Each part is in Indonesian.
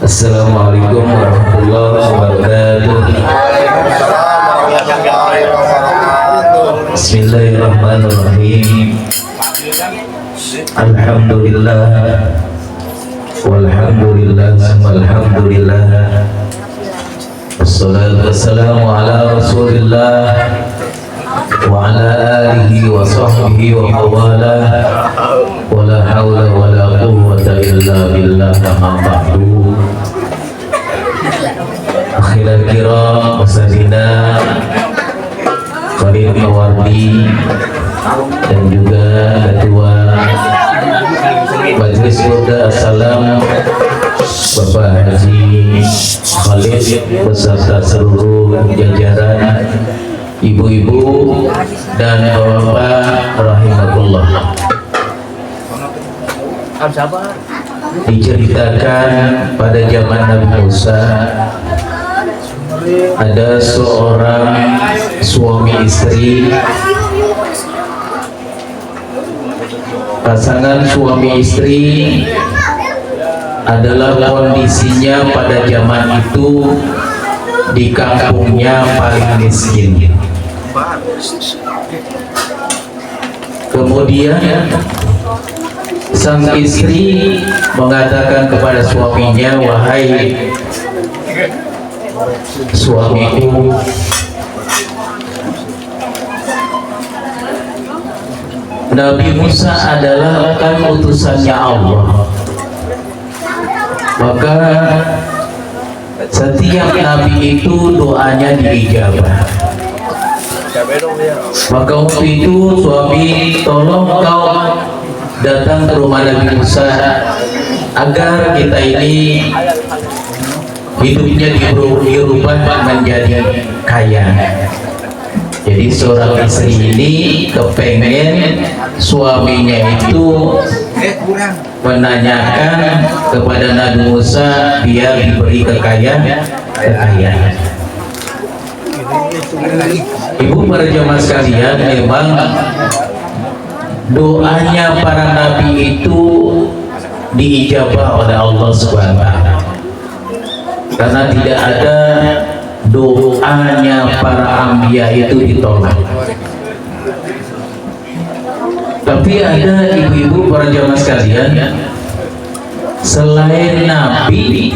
Assalamualaikum warahmatullahi wabarakatuh. Bismillahirrahmanirrahim. Alhamdulillah walhamdulillah walhamdulillah. Wassalatu wassalamu ala Rasulillah wa ala alihi wa sahbihi wa mawala. Wala hawla wala quwwata illa billah, amma ba'du. Akhirul kiram wasadina Khalil Mawardi dan juga Ketua Majelis Surga Assalam Bapak Haji Khalid beserta seluruh jajaran ibu-ibu dan bapak rahimahullah. Diceritakan pada zaman Nabi Musa ada seorang suami istri. Pasangan suami istri adalah kondisinya pada zaman itu di kampungnya paling miskin. Kemudian sang istri mengatakan kepada suaminya, wahai suamiku, Nabi Musa adalah kan utusannya Allah, maka setiap nabi itu doanya diijabah. Maka waktu itu suami, tolong kau datang ke rumah Nabi Musa agar kita ini hidupnya dirubah menjadi kaya. Jadi seorang istri ini kepengen suaminya itu menanyakan kepada Nabi Musa biar diberi kekayaan. Ibu para jamaah sekalian, memang doanya para nabi itu diijabah oleh Allah Subhanahu wa Ta'ala, karena tidak ada doanya para anbiya itu ditolak. Tapi ada ibu-ibu para jamaah sekalian, selain nabi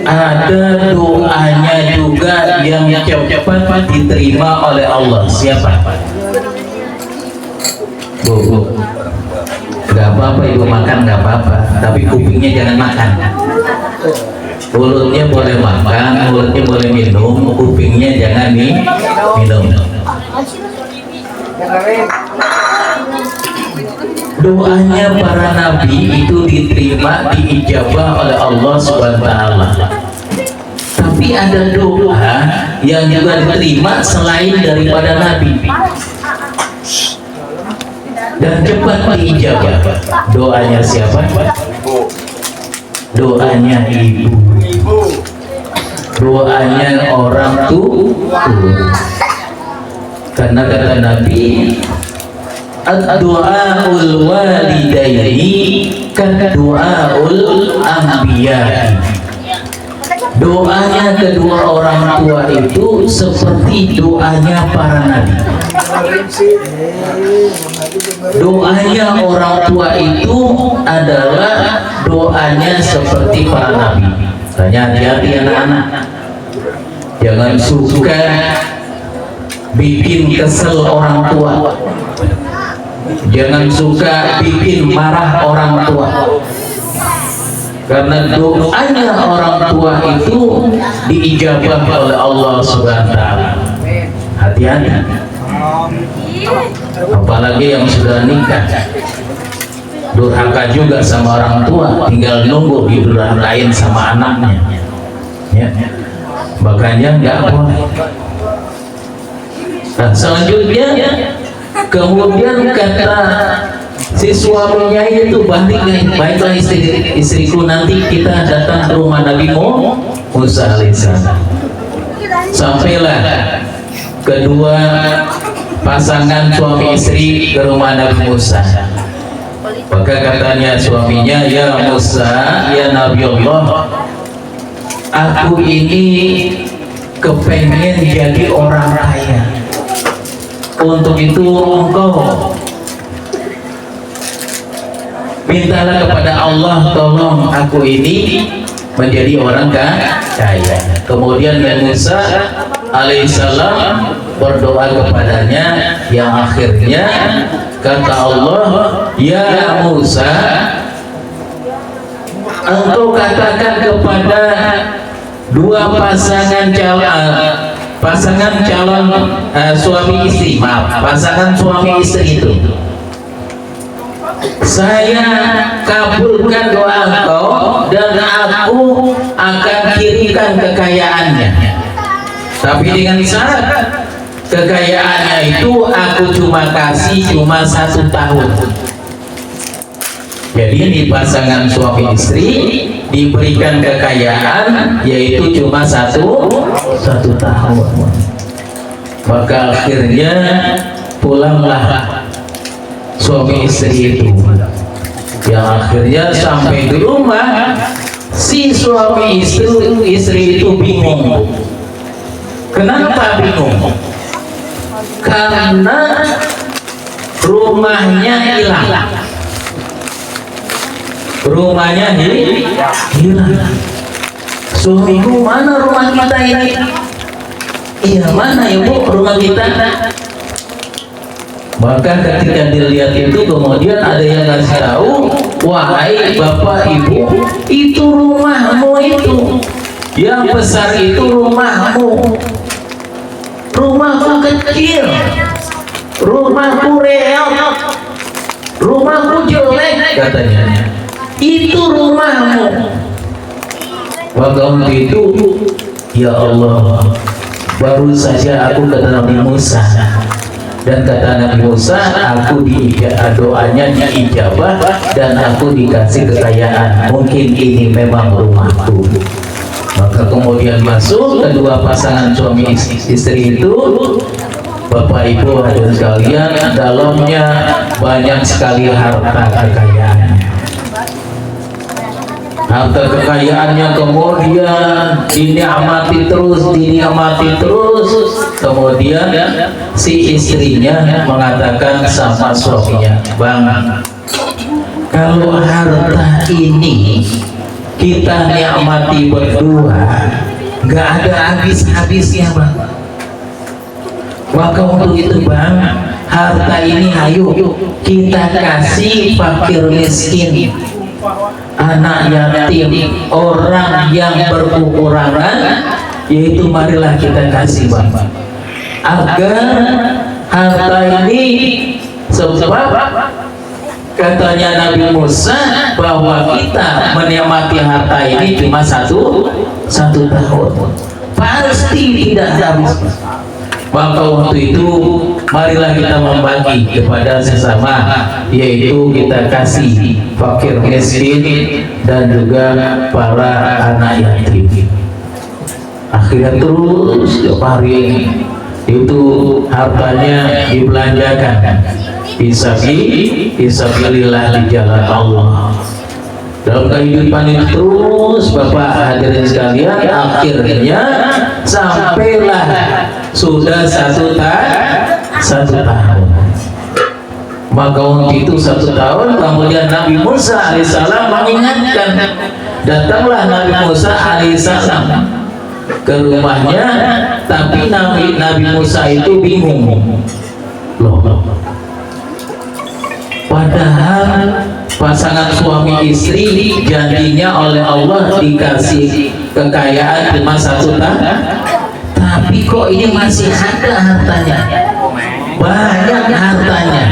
ada doanya juga yang cepat diterima oleh Allah. Siapa? Bu, gak apa-apa ibu makan, gak apa-apa, tapi kupingnya jangan makan. Mulutnya boleh makan, mulutnya boleh minum, kupingnya jangan minum. Doanya para nabi itu diterima, diijabah oleh Allah Subhanahu wa Ta'ala. Tapi ada doa yang juga diterima selain daripada nabi dan cepat diijabah. Doanya siapa? Doanya ibu. Doanya orang tua. Karena kata Nabi, ad-du'aul walidaini kad-du'aul anbiya. Doanya kedua orang tua itu seperti doanya para nabi. Doanya orang tua itu adalah doanya seperti para nabi. Tanya hati-hati anak-anak, jangan suka bikin kesel orang tua, jangan suka bikin marah orang tua, karena doanya orang tua itu diijabah oleh Allah Subhanahu wa Ta'ala. Hati-hati, apalagi yang sudah nikah, durhaka juga sama orang tua, tinggal nunggu didurhakain sama anaknya, ya. Makanya nggak boleh. Nah, selanjutnya kemudian kata si suaminya itu, baiklah istriku, nanti kita datang ke rumah Nabi Musa alaihissalam. Sampailah kedua pasangan suami istri ke rumah Nabi Musa. Maka katanya suaminya, ya Musa, ya Nabi Allah, aku ini kepengen jadi orang kaya. Untuk itu engkau mintalah kepada Allah, tolong aku ini menjadi orang kaya. Kemudian Nabi Musa alaihissalam berdoa kepadanya, yang akhirnya kata Allah, ya Musa, engkau katakan kepada dua pasangan calon suami istri, pasangan suami istri itu, saya kabulkan doa engkau dan aku akan kirimkan kekayaannya, tapi dengan syarat kekayaannya itu aku cuma kasih 1 tahun. Jadi di pasangan suami istri diberikan kekayaan yaitu cuma satu tahun. Maka akhirnya pulanglah suami istri itu, yang akhirnya sampai di rumah si suami istri itu bingung. Kenapa bingung? Karena rumahnya hilang. Rumahnya hilang. Suamiku, mana rumah kita ini? Iya, mana ya Bu rumah kita? Maka ketika dilihat itu, kemudian ada yang ngasih tahu, wahai bapak ibu, itu rumahmu itu, yang besar itu rumahmu. Rumahku kecil, rumahku reot, rumahku jelek, katanya. Itu rumahmu. Maka untuk itu, ya Allah, baru saja aku kata Nabi Musa, dan kata Nabi Musa, aku doanya diijabah dan aku dikasih kekayaan. Mungkin ini memang rumahku. Maka kemudian masuk kedua pasangan suami istri itu. Bapak Ibu hadirin sekalian, dalamnya banyak sekali harta kekayaan. Harta kekayaannya kemudian dinikmati terus. Kemudian si istrinya mengatakan sama suaminya, Bang, kalau harta ini kita nikmati berdua, nggak ada habis-habisnya, Bang. Maka untuk itu, Bang, harta ini ayo kita kasih fakir miskin, anak yatim, orang yang berkekurangan, yaitu marilah kita kasih, Bang, agar harta ini, sebab katanya Nabi Musa bahwa kita menikmati harta ini cuma satu tahun, pasti tidak habis. Maka waktu itu marilah kita membagi kepada sesama, yaitu kita kasih fakir miskin dan juga para anak yatim. Akhirnya terus setiap hari itu hartanya dibelanjakan fisabilillah di jalan Allah. Dalam kehidupan itu terus, Bapak hadirin sekalian, akhirnya sampailah sudah satu tahun. Maka untuk itu 1 tahun kemudian Nabi Musa alaihissalam mengingatkan. Datanglah Nabi Musa alaihissalam ke rumahnya, tapi Nabi Musa itu bingung. Loh, padahal pasangan suami istri janjinya oleh Allah dikasih kekayaan cuma 1 tahun, tapi kok ini masih ada hartanya, banyak hartanya,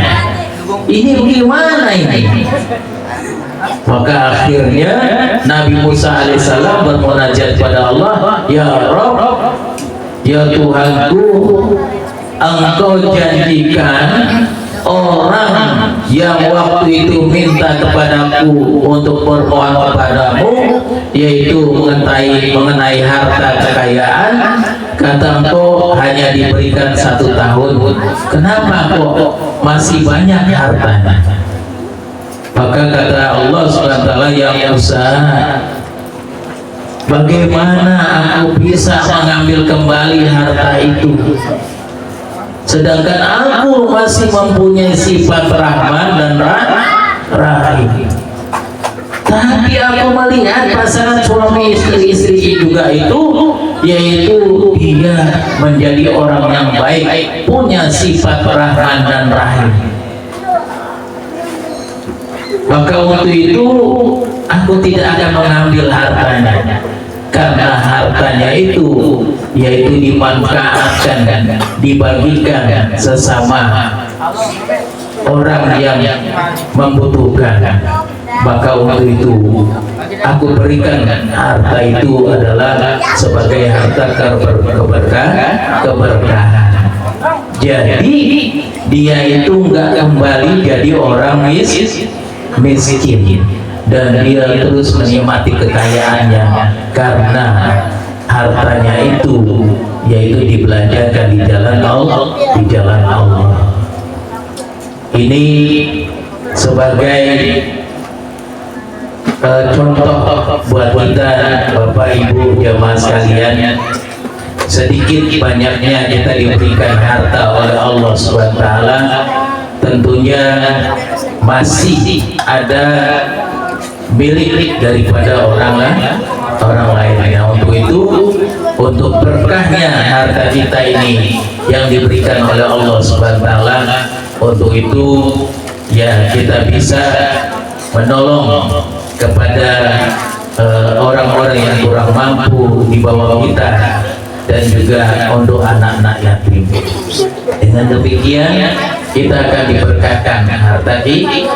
ini gimana ini? Maka akhirnya Nabi Musa alaihissalam bermunajat pada Allah, ya Rabb, ya Tuhanku, Engkau janjikan orang yang waktu itu minta kepadaku untuk bermohon kepadamu, yaitu mengenai harta kekayaan, kata Engkau hanya diberikan 1 tahun. Kenapa kok masih banyak hartanya? Maka kata Allah SWT, ya Musa, bagaimana aku bisa mengambil kembali harta itu, sedangkan aku masih mempunyai sifat Rahman dan Rahim. Tapi aku melihat pasangan suami istri juga itu, yaitu dia menjadi orang yang baik, punya sifat Rahman dan Rahim. Maka waktu itu aku tidak akan mengambil hartanya, karena hartanya itu yaitu dimanfaatkan dan dibagikan sesama orang yang membutuhkan. Maka waktu itu aku berikan harta itu adalah sebagai harta keberkahan. Jadi dia itu enggak kembali jadi orang miskin, dan dia terus menikmati kekayaannya karena hartanya itu yaitu dibelanjakan di jalan Allah. Ini sebagai contoh buat kita, Bapak Ibu jamaah sekalian. Sedikit banyaknya kita diberikan harta oleh Allah SWT, tentunya masih ada milik daripada orang lain. Untuk itu, untuk berkahnya harta kita ini yang diberikan oleh Allah SWT, untuk itu ya kita bisa menolong kepada orang-orang yang kurang mampu di bawah kita, dan juga untuk anak-anak yatim. Dengan demikian kita akan diberkahkan harta kita.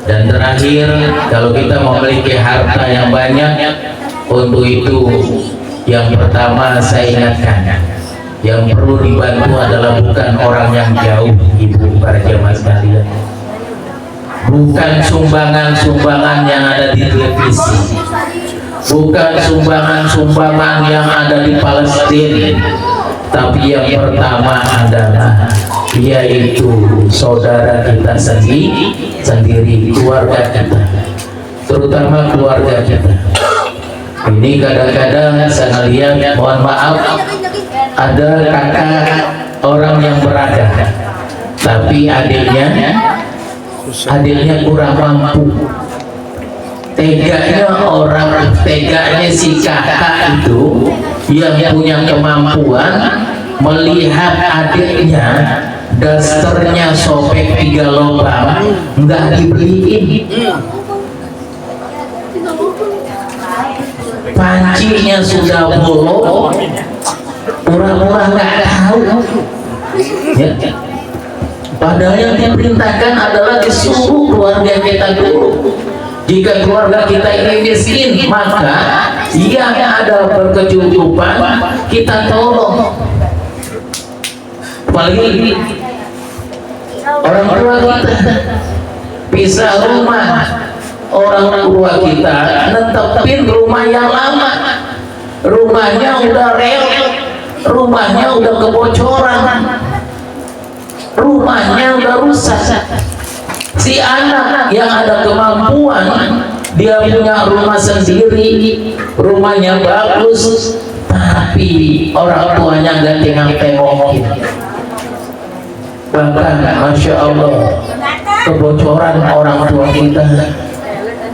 Dan terakhir, kalau kita memiliki harta yang banyak, untuk itu yang pertama saya ingatkan, yang perlu dibantu adalah bukan orang yang jauh, ibu para jamaah sekalian, bukan sumbangan-sumbangan yang ada di televisi, bukan sumbangan-sumbangan yang ada di Palestina, tapi yang pertama adalah yaitu saudara kita sendiri, keluarga kita, terutama keluarga kita. Ini kadang-kadang saya lihat, mohon maaf, ada kakak orang yang berada, tapi adiknya kurang mampu. Teganya si kakak itu yang punya kemampuan melihat adiknya dasternya sobek 3 lubang, nggak dibeliin, pancinya sudah bolong, pura-pura nggak tahu ya. Padahal yang diperintahkan adalah disuruh keluarga kita dulu. Jika keluarga kita ini miskin, maka yang ada berkecukupan kita tolong. Apalagi orang tua kita pisah rumah, orang tua kita netepin rumah yang lama, rumahnya udah reot, rumahnya udah kebocoran, rumahnya udah rusak. Si anak yang ada kemampuan, dia punya rumah sendiri, rumahnya bagus, tapi orang tuanya nggak tengok-tengokin. Bahkan Masya Allah, kebocoran orang tua kita,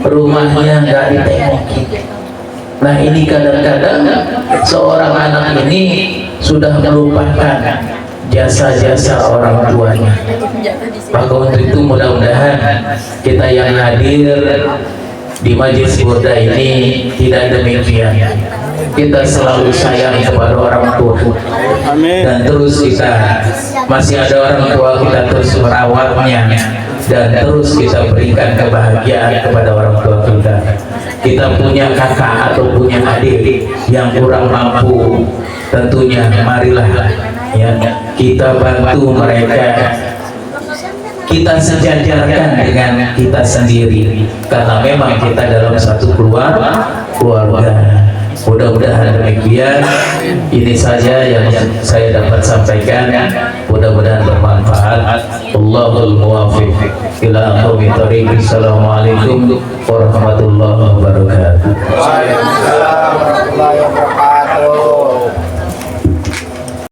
rumahnya nggak ditengokin. Nah ini kadang-kadang seorang anak ini sudah melupakan jasa-jasa orang tuanya. Maka untuk itu mudah-mudahan kita yang hadir di majelis burda ini tidak demikian. Kita selalu sayang kepada orang tua, dan terus kita masih ada orang tua kita terus merawatnya, dan terus kita berikan kebahagiaan kepada orang tua kita. Kita punya kakak atau punya adik yang kurang mampu, tentunya marilah ya kita bantu mereka, kita sejajarkan dengan kita sendiri, karena memang kita dalam satu keluarga. Mudah-mudahan demikian. Ini saja yang saya dapat sampaikan. Mudah-mudahan bermanfaat. Allahul muwaffiq ila aqwamit thoriq. Assalamualaikum warahmatullahi wabarakatuh. Waalaikumsalam warahmatullahi wabarakatuh.